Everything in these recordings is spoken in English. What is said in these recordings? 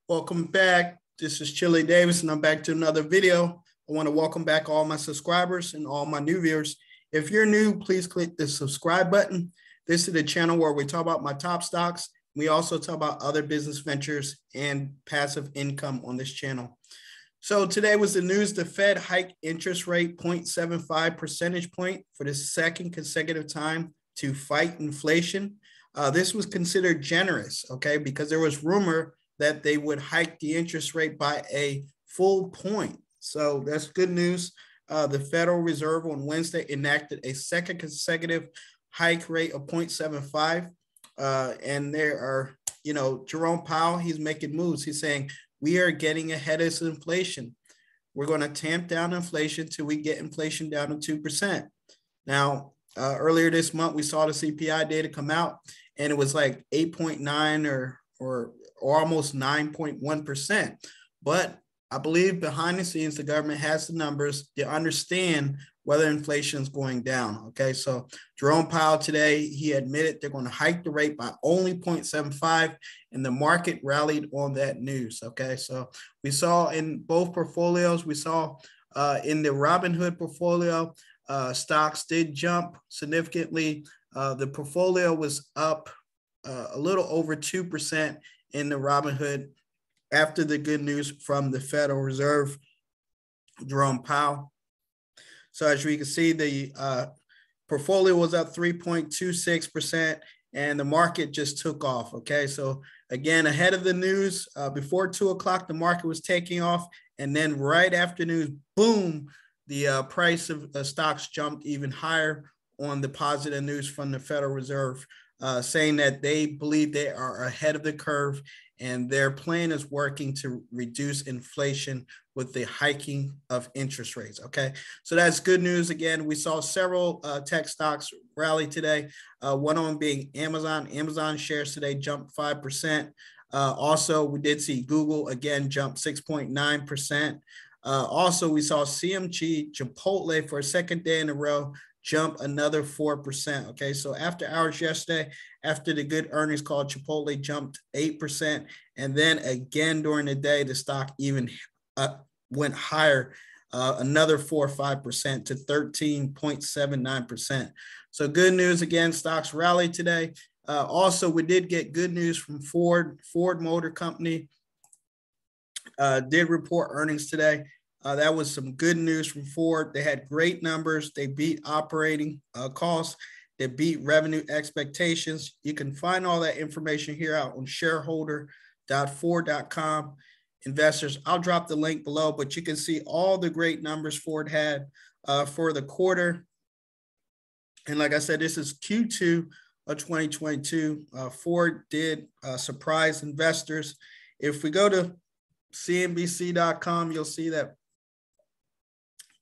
Welcome back. This is Chili Davis, and I'm back to another video. I want to welcome back all my subscribers and all my new viewers. If you're new, please click the subscribe button. This is the channel where we talk about my top stocks. We also talk about other business ventures and passive income on this channel. So today was the news. The Fed hiked interest rate 0.75 percentage point for the second consecutive time to fight inflation. This was considered generous, okay, because there was rumor that they would hike the interest rate by a full point. So that's good news. The Federal Reserve on Wednesday enacted a second consecutive hike rate of 0.75. And there are, Jerome Powell, he's making moves. He's saying, we are getting ahead of inflation. We're going to tamp down inflation till we get inflation down to 2%. Now, earlier this month, we saw the CPI data come out, and it was like 8.9 or almost 9.1%. But I believe behind the scenes, the government has the numbers to understand whether inflation is going down. Okay, so Jerome Powell today, he admitted they're going to hike the rate by only 0.75, and the market rallied on that news. Okay, so we saw in both portfolios, we saw in the Robinhood portfolio, stocks did jump significantly. The portfolio was up a little over 2% in the Robinhood after the good news from the Federal Reserve, Jerome Powell. So as you can see, the portfolio was up 3.26%, and the market just took off. Okay, so again, ahead of the news, before 2 o'clock, the market was taking off, and then right after news, boom, the price of stocks jumped even higher on the positive news from the Federal Reserve, saying that they believe they are ahead of the curve and their plan is working to reduce inflation with the hiking of interest rates. Okay, so that's good news. Again, we saw several tech stocks rally today. One of them being Amazon. Amazon shares today jumped 5%. Also, we did see Google again jump 6.9%. Also, we saw CMG, Chipotle for a second day in a row jump another 4%. Okay, so after hours yesterday, after the good earnings call, Chipotle jumped 8%. And then again during the day, the stock even went higher, another 4 or 5% to 13.79%. So good news again, stocks rallied today. Also, we did get good news from Ford. Ford Motor Company did report earnings today. That was some good news from Ford. They had great numbers. They beat operating costs. They beat revenue expectations. You can find all that information here out on shareholder.ford.com. Investors, I'll drop the link below, but you can see all the great numbers Ford had for the quarter. And like I said, this is Q2 of 2022. Ford did surprise investors. If we go to CNBC.com, you'll see that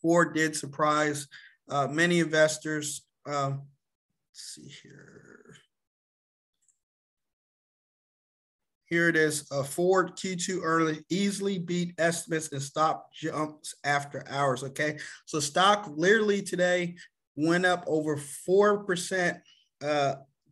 Ford did surprise many investors. Let's see here. Here it is. Ford Q2 early easily beat estimates and stock jumps after hours. Okay, so stock literally today went up over 4%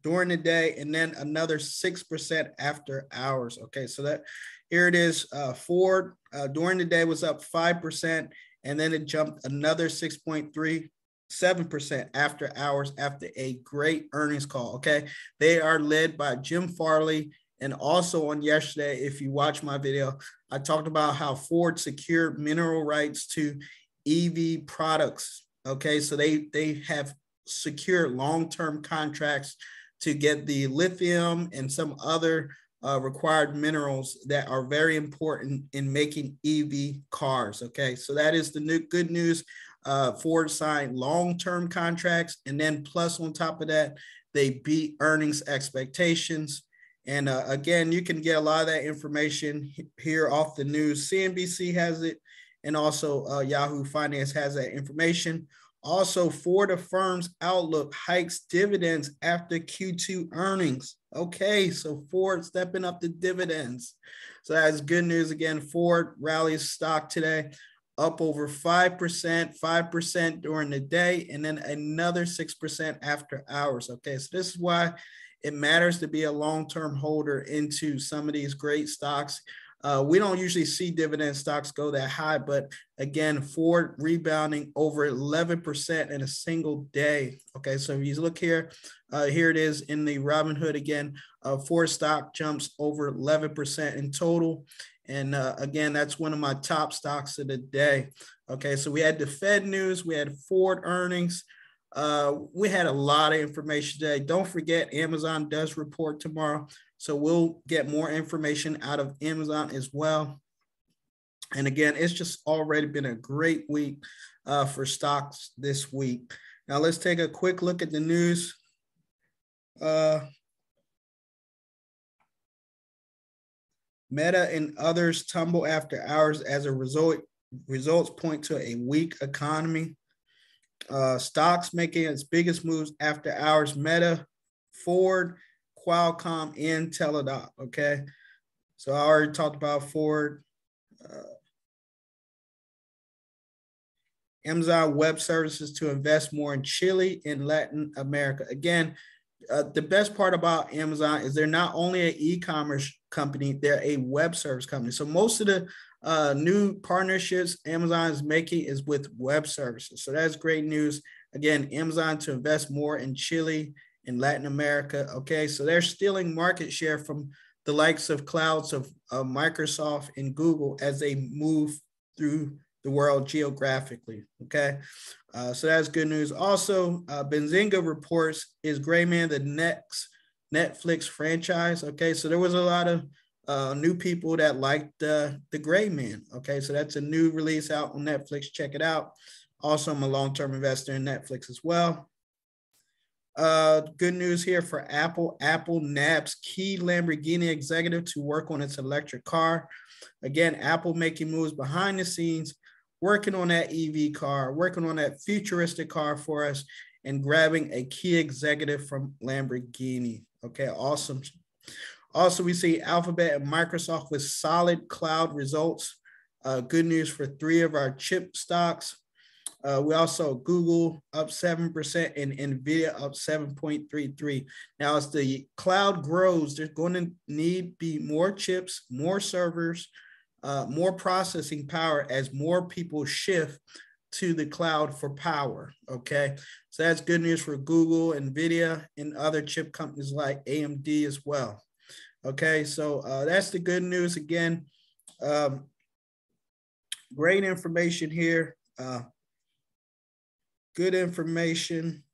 during the day, and then another 6% after hours. Okay, so that here it is. Ford during the day was up 5%. And then it jumped another 6.37% after hours after a great earnings call. Okay, they are led by Jim Farley. And also on yesterday, if you watch my video, I talked about how Ford secured mineral rights to EV products. Okay, so they have secured long-term contracts to get the lithium and some other required minerals that are very important in making EV cars. Okay, so that is the good news. Ford signed long-term contracts, and then plus on top of that, they beat earnings expectations. And again, you can get a lot of that information here off the news. CNBC has it, and also Yahoo Finance has that information. Also, Ford affirms outlook, hikes dividends after Q2 earnings. Okay, so Ford stepping up the dividends. So that's good news. Again, Ford rallies stock today up over 5% during the day, and then another 6% after hours. Okay, so this is why it matters to be a long-term holder into some of these great stocks. We don't usually see dividend stocks go that high, but again, Ford rebounding over 11% in a single day. Okay, so if you look here, here it is in the Robinhood again. Ford stock jumps over 11% in total. And again, that's one of my top stocks of the day. Okay, so we had the Fed news, we had Ford earnings. We had a lot of information today. Don't forget, Amazon does report tomorrow. So we'll get more information out of Amazon as well. And again, it's just already been a great week for stocks this week. Now let's take a quick look at the news. Meta and others tumble after hours as a result. Results point to a weak economy. Stocks making its biggest moves after hours: Meta, Ford, Qualcomm, and Teladoc. Okay, so I already talked about Ford. Amazon Web Services to invest more in Chile and Latin America. Again, the best part about Amazon is they're not only an e-commerce company, they're a web service company. So most of the new partnerships Amazon is making is with web services. So that's great news. Again, Amazon to invest more in Chile and Latin America. Okay, so they're stealing market share from the likes of clouds of Microsoft and Google as they move through the world geographically. Okay, so that's good news. Also, Benzinga reports, is Gray Man the next Netflix franchise? Okay, so there was a lot of new people that liked the Gray Man. Okay, so that's a new release out on Netflix. Check it out. Also, I'm a long-term investor in Netflix as well. Good news here for Apple. Apple nabs key Lamborghini executive to work on its electric car. Again, Apple making moves behind the scenes, working on that EV car, working on that futuristic car for us, and grabbing a key executive from Lamborghini. Okay, awesome. Also, we see Alphabet and Microsoft with solid cloud results. Good news for 3 of our chip stocks. We also Google up 7% and NVIDIA up 7.33. Now, as the cloud grows, there's going to be more chips, more servers, more processing power as more people shift to the cloud for power. Okay, so that's good news for Google, NVIDIA, and other chip companies like AMD as well. Okay, so that's the good news. Again, great information here. Good information.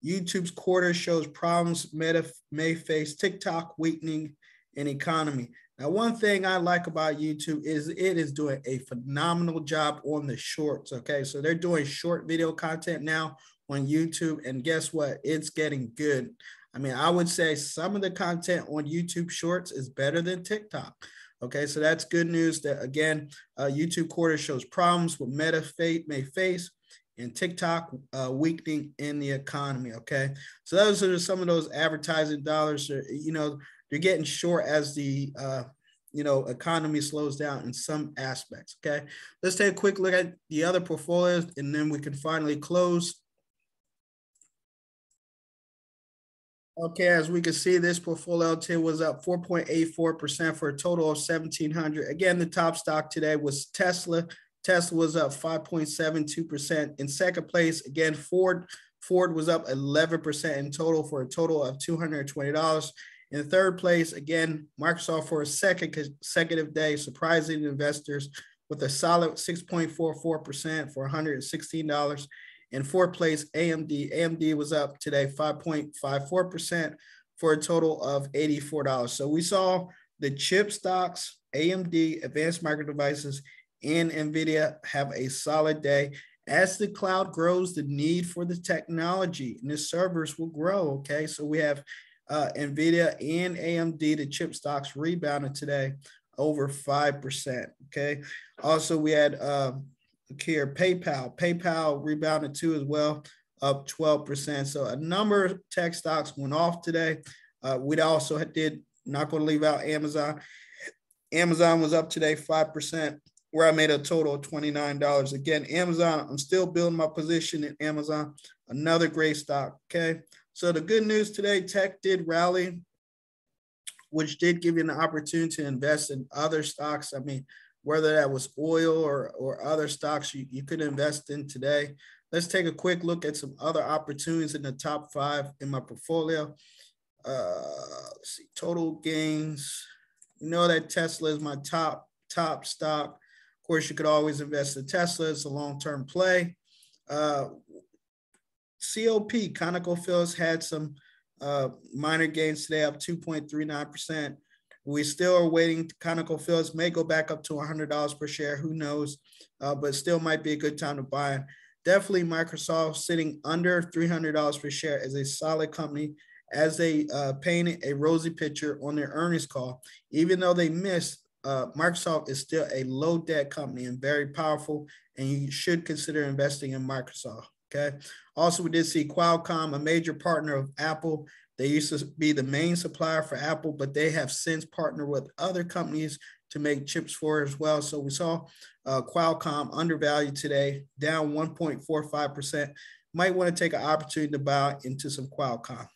YouTube's quarter shows problems Meta may face, TikTok weakening in economy. Now, one thing I like about YouTube is it is doing a phenomenal job on the shorts. Okay, so they're doing short video content now on YouTube, and guess what? It's getting good. I mean, I would say some of the content on YouTube Shorts is better than TikTok. Okay, so that's good news that, again, YouTube quarter shows problems with Meta may face, and TikTok weakening in the economy. Okay, so those are some of those advertising dollars. You know, they're getting short as the economy slows down in some aspects. Okay, let's take a quick look at the other portfolios, and then we can finally close. Okay, as we can see, this portfolio today was up 4.84% for a total of 1,700. Again, the top stock today was Tesla. Tesla was up 5.72%. In second place, again, Ford was up 11% in total for a total of $220. In third place, again, Microsoft for a second consecutive day, surprising investors with a solid 6.44% for $116. In fourth place, AMD. AMD was up today 5.54% for a total of $84. So we saw the chip stocks, AMD, Advanced Micro Devices, and NVIDIA have a solid day. As the cloud grows, the need for the technology and the servers will grow. Okay, so we have NVIDIA and AMD, the chip stocks, rebounded today over 5%. Okay, also we had here PayPal rebounded too as well, up 12%. So a number of tech stocks went off today. We also not going to leave out Amazon. Amazon was up today 5%, where I made a total of $29. Again, Amazon, I'm still building my position in Amazon. Another great stock. Okay, so the good news today, tech did rally which did give you an opportunity to invest in other stocks. I mean, whether that was oil or other stocks you could invest in today. Let's take a quick look at some other opportunities in the top 5 in my portfolio. Let's see, total gains. You know that Tesla is my top stock. Of course, you could always invest in Tesla. It's a long-term play. COP, ConocoPhillips, had some minor gains today, up 2.39%. We still are waiting. ConocoPhillips may go back up to $100 per share. Who knows? But still might be a good time to buy. Definitely Microsoft sitting under $300 per share as a solid company, as they painted a rosy picture on their earnings call. Even though they missed, Microsoft is still a low debt company and very powerful, and you should consider investing in Microsoft. Okay. Also, we did see Qualcomm, a major partner of Apple. They used to be the main supplier for Apple, but they have since partnered with other companies to make chips for it as well. So we saw Qualcomm undervalued today, down 1.45%. Might want to take an opportunity to buy into some Qualcomm.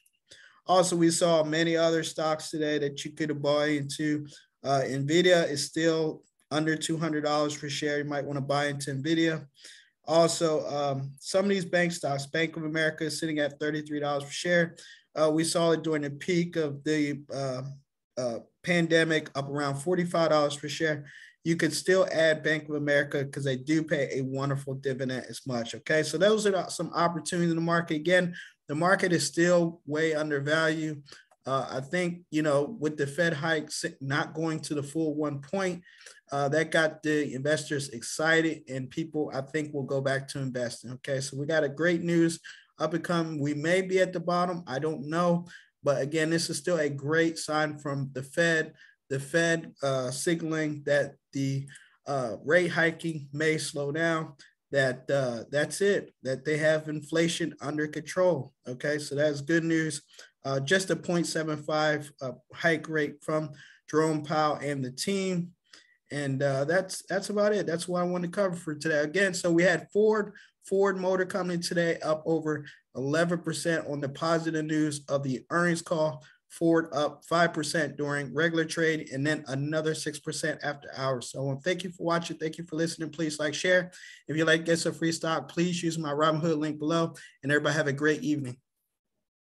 Also, we saw many other stocks today that you could buy into. NVIDIA is still under $200 per share. You might want to buy into NVIDIA. Also, some of these bank stocks, Bank of America is sitting at $33 per share. We saw it during the peak of the pandemic, up around $45 per share. You could still add Bank of America because they do pay a wonderful dividend as much. Okay, so those are some opportunities in the market. Again, the market is still way undervalued. I think, you know, with the Fed hike not going to the full 1 point, that got the investors excited, and people, I think, will go back to investing. Okay, so we got a great news up and coming. We may be at the bottom. I don't know. But again, this is still a great sign from the Fed. The Fed signaling that the rate hiking may slow down, that that's it, that they have inflation under control. Okay, so that's good news. Just a 0.75 hike rate from Jerome Powell and the team. And that's about it. That's what I want to cover for today. Again, so we had Ford Motor Company today up over 11% on the positive news of the earnings call. Ford up 5% during regular trade, and then another 6% after hours. So thank you for watching. Thank you for listening. Please like, share. If you like to get some free stock, please use my Robinhood link below. And everybody have a great evening.